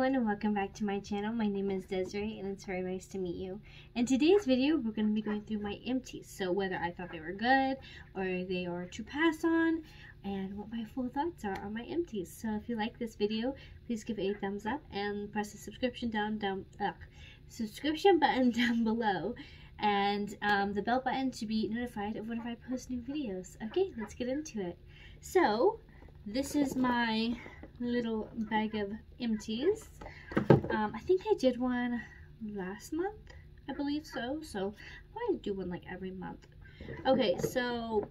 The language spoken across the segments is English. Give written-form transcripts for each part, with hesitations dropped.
everyone, and welcome back to my channel. My name is Desiree and it's very nice to meet you. In today's video, we're going to be going through my empties. So whether I thought they were good or they are to pass on, and what my full thoughts are on my empties. So if you like this video, please give it a thumbs up and press the subscription button down below, and the bell button to be notified of whenever I post new videos. Okay, let's get into it. So this is my little bag of empties. I think I did one last month, I believe so. So I want to do one like every month. Okay, so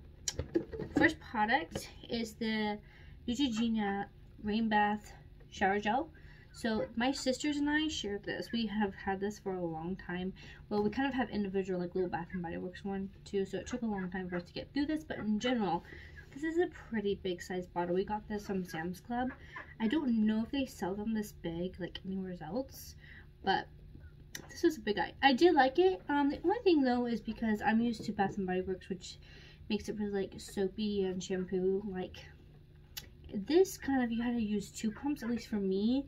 first product is the Neutrogena Rain Bath Shower Gel. So my sisters and I shared this. We have had this for a long time. Well, we kind of have individual like little Bath and Body Works one too, so it took a long time for us to get through this, but in general, this is a pretty big size bottle. We got this from Sam's Club. I don't know if they sell them this big like anywhere else, but this was a big eye. I did like it. The only thing though is because I'm used to Bath and Body Works, which makes it really like soapy and shampoo. Like this kind of, you had to use 2 pumps, at least for me,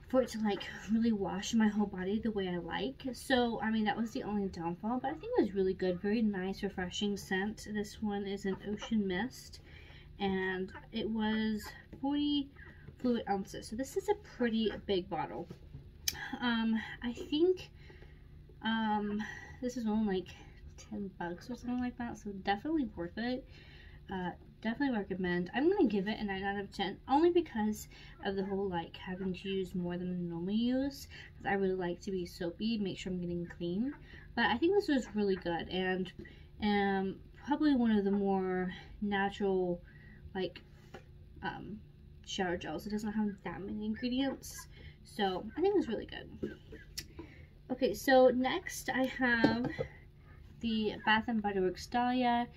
for it to like really wash my whole body the way I like. So I mean, that was the only downfall, but I think it was really good. Very nice, refreshing scent. This one is an Ocean Mist, and it was 40 fluid ounces. So this is a pretty big bottle. I think this is only like $10 or something like that, so definitely worth it. Definitely recommend. I'm gonna give it a 9 out of 10, only because of the whole like having to use more than I normally use, because I really like to be soapy, make sure I'm getting clean. But I think this was really good, and probably one of the more natural like shower gels. It doesn't have that many ingredients, so I think it was really good. Okay, so next I have the Bath and Body Works Dahlia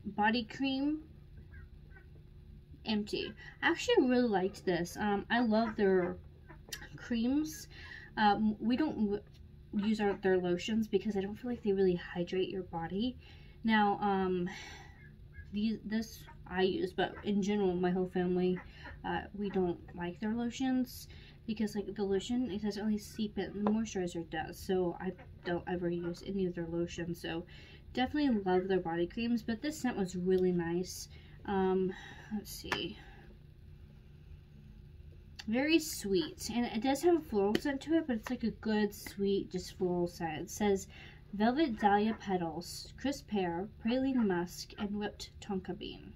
body cream empty. I actually really liked this. I love their creams. We don't use their lotions because I don't feel like they really hydrate your body. Now this I use, but in general my whole family, we don't like their lotions because like the lotion, it doesn't really seep in. The moisturizer does, so I don't ever use any of their lotions. So definitely love their body creams, but this scent was really nice. Let's see, very sweet, and it does have a floral scent to it, but it's like a good sweet just floral scent. It says velvet dahlia petals, crisp pear, praline musk, and whipped tonka bean.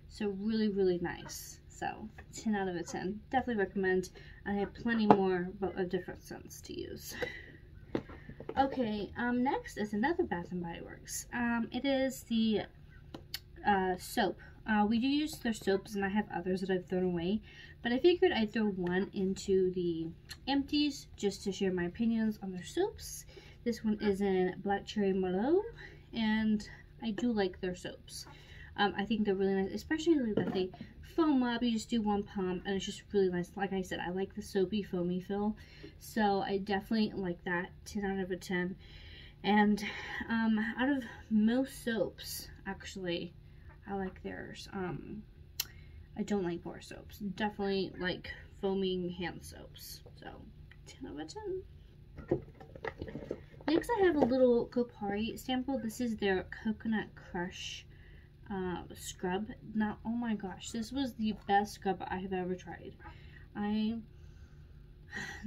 So really nice. So 10 out of 10. Definitely recommend. I have plenty more of different scents to use. Okay, next is another Bath and Body Works. It is the soap. We do use their soaps, and I have others that I've thrown away, but I figured I'd throw one into the empties just to share my opinions on their soaps. This one is in Black Cherry Merlot, and I do like their soaps. I think they're really nice, especially that they foam up. You just do 1 pump, and it's just really nice. Like I said, I like the soapy, foamy feel, so I definitely like that. 10 out of 10. And out of most soaps, actually, I like theirs. I don't like bar soaps. Definitely like foaming hand soaps. So 10 out of 10. Next, I have a little Kopari sample. This is their Coconut Crush scrub. Now, oh my gosh, this was the best scrub I have ever tried.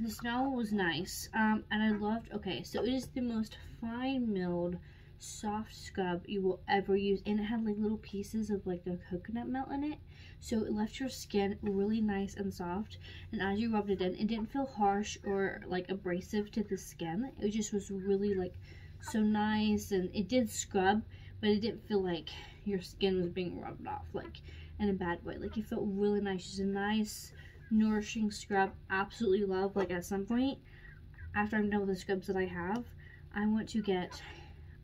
The smell was nice, and I loved. Okay, so it is the most fine milled soft scrub you will ever use, and it had like little pieces of like the coconut melt in it, so it left your skin really nice and soft, and as you rubbed it in, it didn't feel harsh or like abrasive to the skin. It just was really like so nice, and it did scrub, but it didn't feel like your skin was being rubbed off like in a bad way. Like it felt really nice, just a nice nourishing scrub. Absolutely love. Like at some point after I'm done with the scrubs that I have, I want to get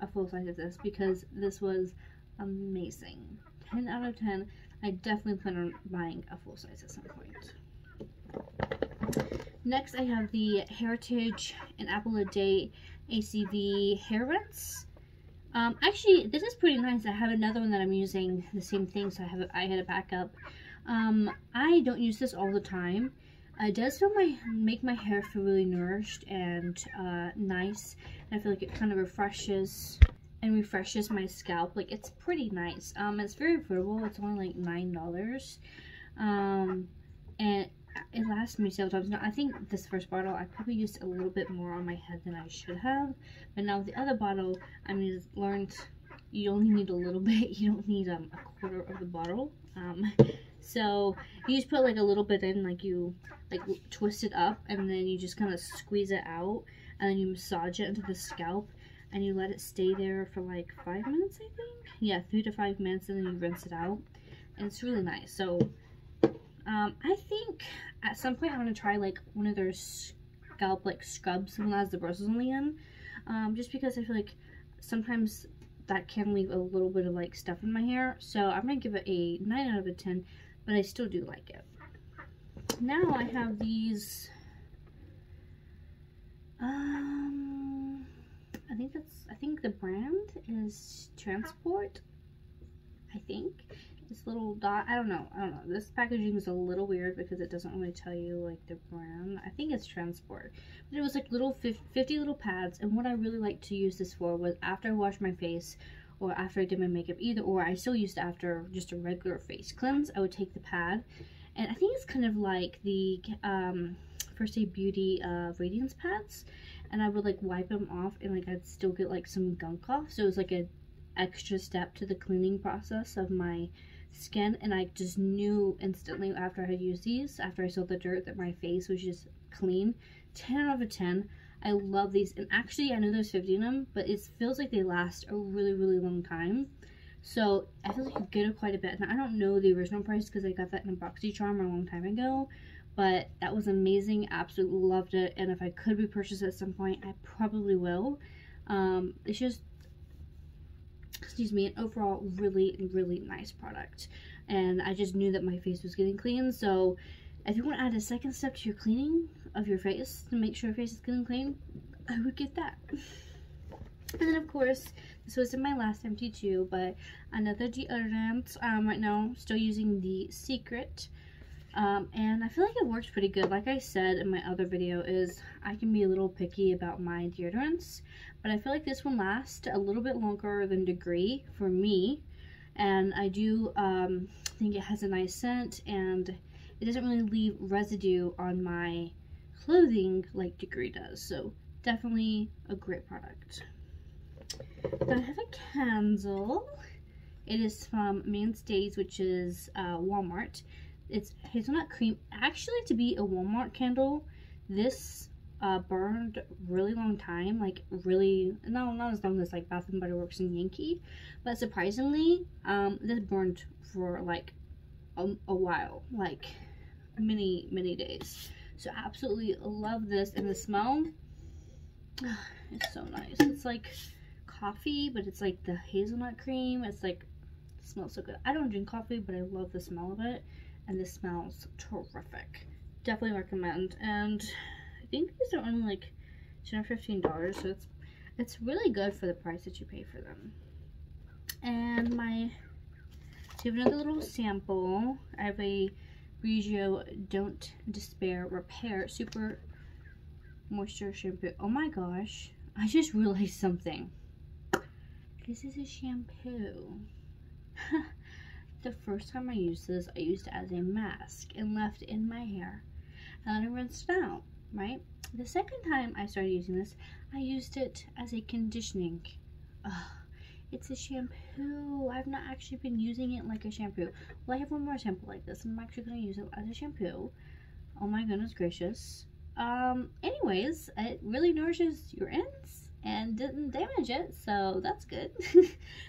a full size of this because this was amazing. 10 out of 10. I definitely plan on buying a full size at some point. Next, I have the Heritage and Apple a Day ACV hair rinse. Actually, this is pretty nice. I have another one that I'm using the same thing, so I had a backup. I don't use this all the time. It does feel make my hair feel really nourished and nice. And I feel like it kind of refreshes my scalp. Like, it's pretty nice. It's very affordable. It's only like $9. And it lasts me several times. Now, I think this first bottle, I probably used a little bit more on my head than I should have. But now with the other bottle, I mean, learned you only need a little bit. You don't need a quarter of the bottle. So you just put like a little bit in, like you twist it up, and then you just kind of squeeze it out, and then you massage it into the scalp, and you let it stay there for like 5 minutes, I think. Yeah, 3 to 5 minutes, and then you rinse it out, and it's really nice. So I think at some point I'm gonna try like one of their scalp like scrubs, one that has the bristles on the end, just because I feel like sometimes that can leave a little bit of like stuff in my hair. So I'm gonna give it a 9 out of 10, but I still do like it. Now I have these, I think the brand is Transport, I think. This little dot, I don't know. This packaging is a little weird because it doesn't really tell you like the brand. I think it's Transport. But it was like little 50 little pads, and what I really like to use this for was after I wash my face or after I did my makeup, either or. I still used it after just a regular face cleanse. I would take the pad, and I think it's kind of like the First Aid Beauty Radiance pads, and I would like wipe them off, and like I'd still get like some gunk off. So it was like an extra step to the cleaning process of my skin, and I just knew instantly after I had used these, after I saw the dirt, that my face was just clean. 10 out of 10. I love these, and actually I know there's 50 in them, but it feels like they last a really long time. So I feel like you get it quite a bit. Now I don't know the original price because I got that in a BoxyCharm a long time ago, but that was amazing. Absolutely loved it, and if I could repurchase it at some point, I probably will. It's just, excuse me, an overall really nice product, and I just knew that my face was getting clean. So if you want to add a second step to your cleaning of your face to make sure your face is getting clean, I would get that. And then of course, this was in my last empty too, but another deodorant. Right now still using the Secret, and I feel like it works pretty good. Like I said in my other video, is I can be a little picky about my deodorants, but I feel like this one lasts a little bit longer than Degree for me, and I do think it has a nice scent, and it doesn't really leave residue on my clothing like Degree does. So definitely a great product. Then I have a candle. It is from Mainstays, which is Walmart. It's hazelnut cream. Actually, to be a Walmart candle, this burned really long time, like really, not as long as like Bath and Body Works and Yankee, but surprisingly, this burned for like a while, like many days. So absolutely love this, and the smell, it's so nice. It's like coffee, but it's like the hazelnut cream. It's like, it smells so good. I don't drink coffee, but I love the smell of it, and this smells terrific. Definitely recommend. And I think these are only like $10 or $15, so it's really good for the price that you pay for them. And to have another little sample, I have a Regio Don't Despair Repair Super Moisture Shampoo. Oh my gosh, I just realized something. This is a shampoo. The first time I used this, I used it as a mask and left it in my hair, and then I rinsed it out, right? The second time I started using this, I used it as a conditioning. It's a shampoo. I've not actually been using it like a shampoo. Well, I have one more sample like this, and I'm actually going to use it as a shampoo. Oh my goodness gracious. Anyways, it really nourishes your ends and didn't damage it, so that's good.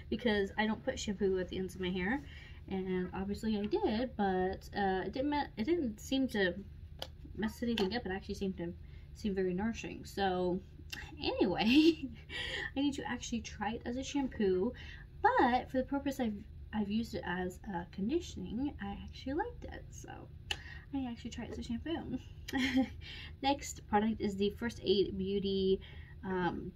Because I don't put shampoo at the ends of my hair, and obviously I did, but it didn't seem to mess anything up. It actually seemed very nourishing. So anyway, I need to actually try it as a shampoo, but for the purpose I've used it as conditioning, I actually liked it, so I actually try it as a shampoo. Next product is the First Aid Beauty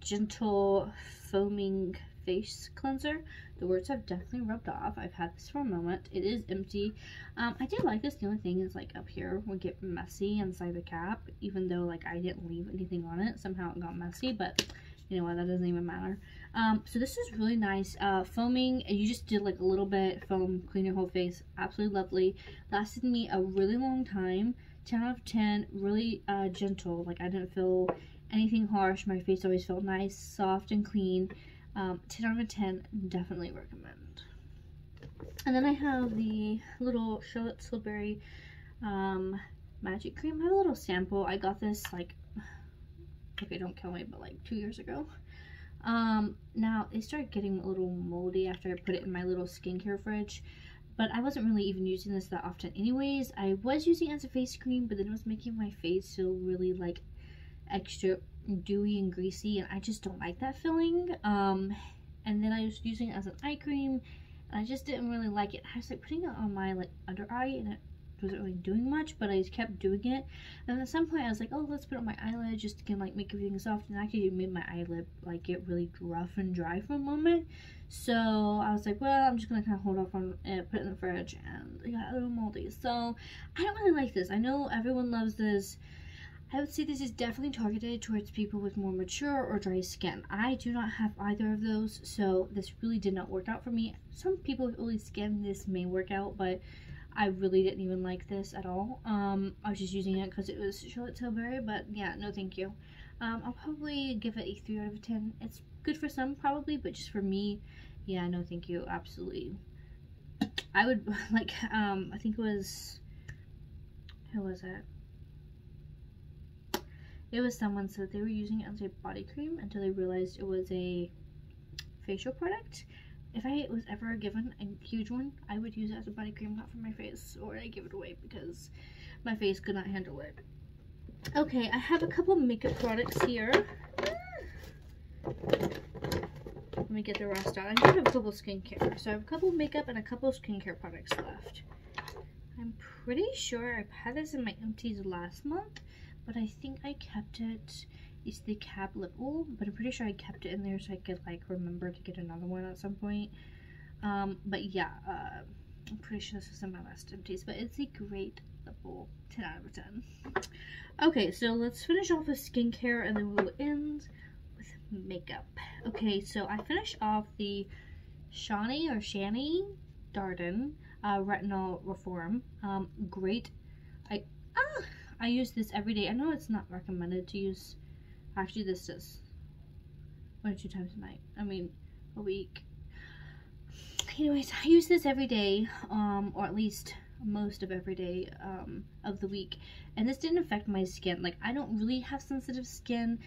Gentle Foaming face cleanser. The words have definitely rubbed off. I've had this for a moment. It is empty. I do like this. The only thing is like up here would get messy inside the cap, even though like I didn't leave anything on it. Somehow it got messy, but you know what, that doesn't even matter. So this is really nice. Foaming, you just did like a little bit foam, clean your whole face. Absolutely lovely. Lasted me a really long time. 10 out of 10. Really gentle. Like I didn't feel anything harsh. My face always felt nice, soft, and clean. 10 out of 10. Definitely recommend. And then I have the little Charlotte Tilbury magic cream. I have a little sample. I got this like, okay, don't kill me, but like 2 years ago. Now it started getting a little moldy after I put it in my little skincare fridge, but I wasn't really even using this that often anyways. I was using it as a face cream, but then it was making my face feel really like extra dewy and greasy, and I just don't like that feeling. And then I was using it as an eye cream, and I just didn't really like it. I was like putting it on my like under eye, and it wasn't really doing much, but I just kept doing it. And at some point I was like, oh, let's put it on my eyelid just to kind of like make everything soft, and actually it made my eyelid like get really rough and dry for a moment. So I was like, well, I'm just gonna kind of hold off on it, put it in the fridge, and it got a little moldy. So I don't really like this. I know everyone loves this. I would say this is definitely targeted towards people with more mature or dry skin. I do not have either of those, so this really did not work out for me. Some people with oily skin, this may work out, but I really didn't even like this at all. I was just using it because it was Charlotte Tilbury, but yeah, no thank you. I'll probably give it a 3 out of 10. It's good for some probably, but just for me, yeah, no thank you, absolutely. I would like, I think it was, who was it? It was someone said they were using it as a body cream until they realized it was a facial product. If I was ever given a huge one, I would use it as a body cream, not for my face, or I give it away because my face could not handle it. Okay, I have a couple makeup products here. Let me get the rest out. I do have a couple skincare. So I have a couple makeup and a couple skincare products left. I'm pretty sure I've had this in my empties last month, but I think I kept it. It's the Cab Lip Oil, but I'm pretty sure I kept it in there so I could like remember to get another one at some point. But yeah, I'm pretty sure this was in my last empties, but it's a great lip oil, 10 out of 10. Okay, so let's finish off with skincare and then we'll end with makeup. Okay, so I finished off the Shani Darden Retinol Reform. Great. I use this every day. I know it's not recommended to use. Actually, this is 1 or 2 times a night. I mean, a week. Anyways, I use this every day, or at least most of every day of the week. And this didn't affect my skin. Like, I don't really have sensitive skin,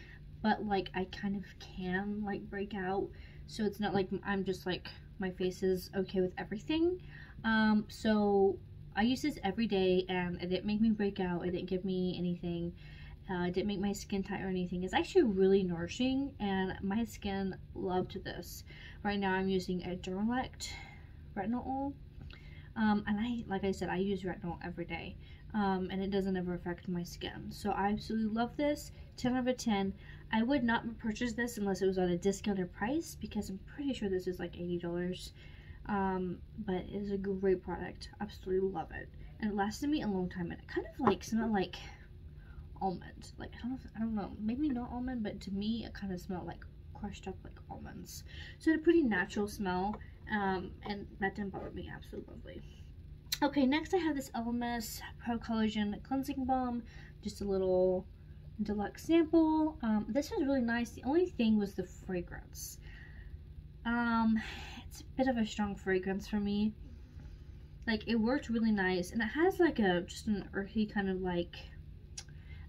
but like I kind of can like break out. So it's not like I'm just like my face is okay with everything. So I use this every day, and it didn't make me break out. It didn't give me anything. It didn't make my skin tight or anything. It's actually really nourishing, and my skin loved this. Right now I'm using a Dermalect retinol oil. And like I said, I use retinol every day. And it doesn't ever affect my skin. So I absolutely love this. 10 out of 10. I would not purchase this unless it was on a discounted price, because I'm pretty sure this is like $80. But it is a great product. Absolutely love it. And it lasted me a long time, and it kind of like smelled like almond. Like I don't know, maybe not almond, but to me it kind of smelled like crushed up like almonds. So it had a pretty natural smell, and that didn't bother me. Absolutely lovely. Okay, next I have this LMS Pro Collagen Cleansing Balm, just a little deluxe sample. This was really nice. The only thing was the fragrance. It's a bit of a strong fragrance for me. Like, it worked really nice, and it has like just an earthy kind of like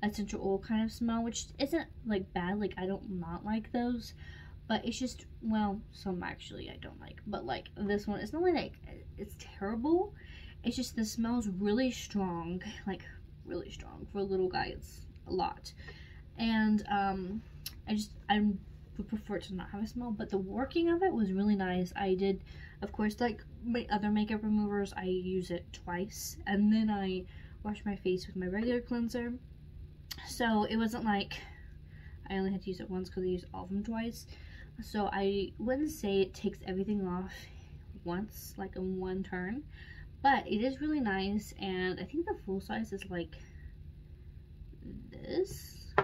essential oil kind of smell, which isn't like bad. Like, I don't not like those, but it's just, well, some actually I don't like, but like this one, it's not like it's terrible. It's just the smell's really strong, like really strong. For a little guy, it's a lot. And I would prefer to not have a smell, but the working of it was really nice. I did, of course, like my other makeup removers, I use it twice, and then I wash my face with my regular cleanser. So it wasn't like I only had to use it once because I used all of them twice. So I wouldn't say it takes everything off once, like in one turn, but it is really nice. And I think the full size is like this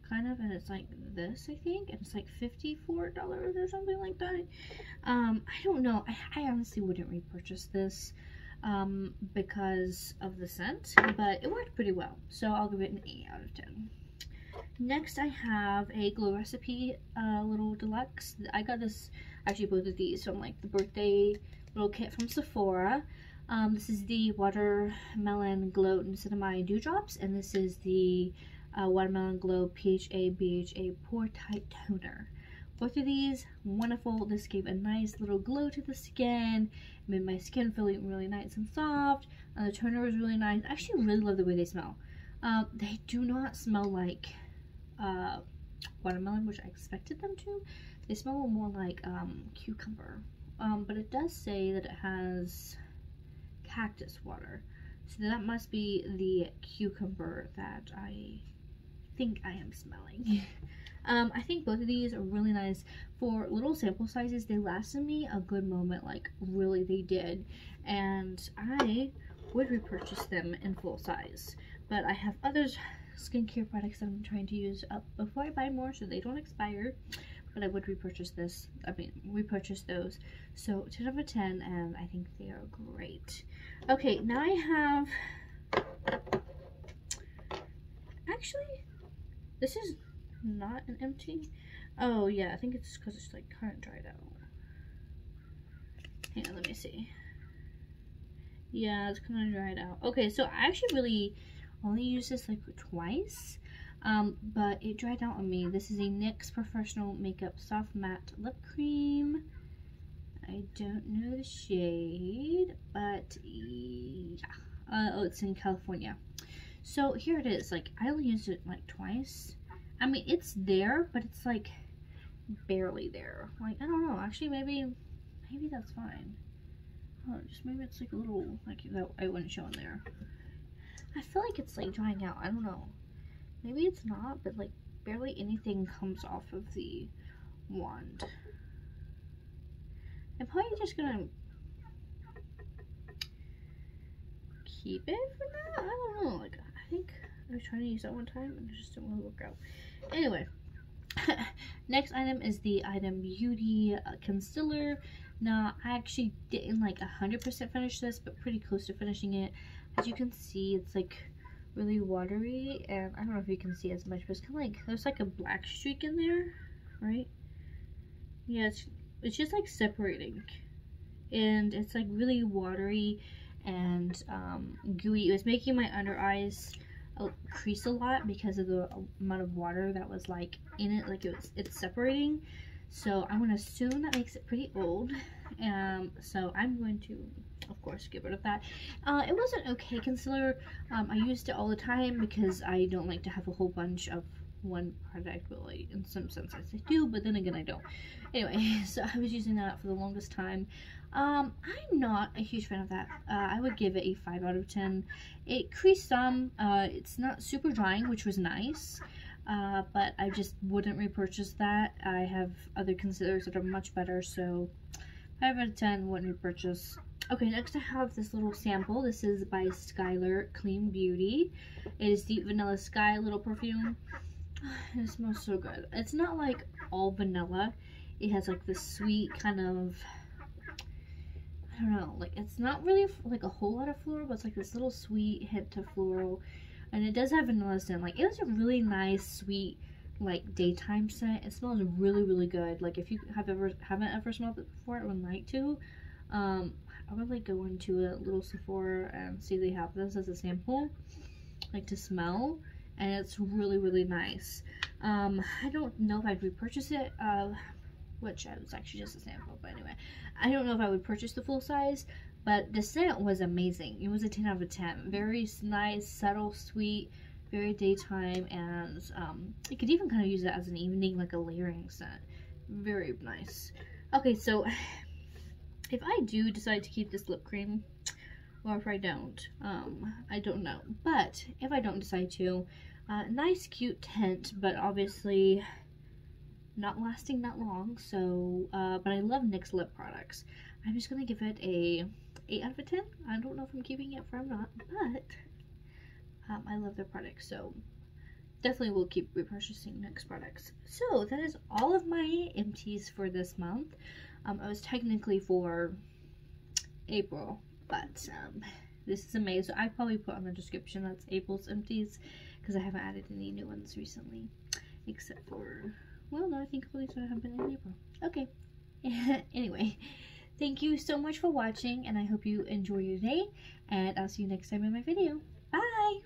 kind of, and it's like this, I think, and it's like $54 or something like that. I don't know. I honestly wouldn't repurchase this because of the scent, but it worked pretty well, so I'll give it an 8 out of 10. Next, I have a Glow Recipe little deluxe. I got this, actually both of these, from like the birthday little kit from Sephora. This is the Watermelon Glow Niacinamide Dewdrops, and this is the Watermelon Glow PHA BHA Pore Tight Toner. Both of these, wonderful. This gave a nice little glow to the skin, made my skin feeling really nice and soft. The toner was really nice. I actually really love the way they smell. They do not smell like watermelon, which I expected them to. They smell more like cucumber, but it does say that it has cactus water, so that must be the cucumber that I think I am smelling. I think both of these are really nice for little sample sizes. They lasted me a good moment, like really they did, and I would repurchase them in full size. But I have other skincare products that I'm trying to use up before I buy more so they don't expire, but I would repurchase those. So 10 out of 10, and I think they are great. Okay, now I have, actually, this is not an empty. Oh yeah, I think it's because it's like kind of dried out. Hang on, let me see. Yeah, it's kind of dried out. Okay, so I actually really only used this like twice, but it dried out on me. This is a NYX Professional Makeup Soft Matte Lip Cream. I don't know the shade, but yeah. Oh, it's in California. So here it is. Like, I only used it like twice. I mean, it's there, but it's like barely there. Like, I don't know. Actually, maybe that's fine. Oh, just maybe it's like a little, like, that I wouldn't show in there. I feel like it's like drying out. I don't know. Maybe it's not, but like barely anything comes off of the wand. I'm probably just gonna keep it for now. I don't know. Like, I think I was trying to use that one time and it just didn't really work out. Anyway, next item is the Item Beauty Concealer. Now, I actually didn't like 100% finish this, but pretty close to finishing it. As you can see, it's like really watery, and I don't know if you can see as much, but it's kind of like there's like a black streak in there, right? Yeah, it's just like separating, and it's like really watery and gooey. It was making my under eyes crease a lot because of the amount of water that was like in it. Like it's separating. So I'm gonna assume that makes it pretty old. So I'm going to, of course, get rid of that. It was an okay concealer. I used it all the time because I don't like to have a whole bunch of one product. Well, like, in some sense I do, but then again I don't. Anyway, so I was using that for the longest time. I'm not a huge fan of that. I would give it a 5 out of 10. It creased some. It's not super drying, which was nice. But I just wouldn't repurchase that. I have other concealers that are much better, so 5 out of 10 wouldn't repurchase. Okay, next I have this little sample. This is by Skylar Clean Beauty. It is the Vanilla Sky little perfume. It smells so good. It's not like all vanilla. It has like this sweet kind of, I don't know, like it's not really like a whole lot of floral, but it's like this little sweet hint of floral. And it does have vanilla scent. Like, it was a really nice, sweet, like, daytime scent. It smells really, really good. Like, if you haven't ever smelled it before, I would like to. I would, like, go into a little Sephora and see if they have this as a sample, like, to smell. And it's really, really nice. I don't know if I'd repurchase it, which was actually just a sample, but anyway. I don't know if I would purchase the full size. But the scent was amazing. It was a 10 out of 10. Very nice, subtle, sweet, very daytime, and you could even kind of use it as an evening, like a layering scent. Very nice. Okay, so if I do decide to keep this lip cream, or if I don't know. But if I don't decide to, nice, cute tint, but obviously not lasting that long. So, but I love NYX lip products. I'm just gonna give it a 8 out of 10. I don't know if I'm keeping it or I'm not, but I love their products, so definitely will keep repurchasing NYX products. So that is all of my empties for this month. I was technically for April, but this is May, so I probably put on the description that's April's empties because I haven't added any new ones recently, except for, well, no, I think all these have been in April. Okay. Anyway, thank you so much for watching, and I hope you enjoy your day, and I'll see you next time in my video. Bye!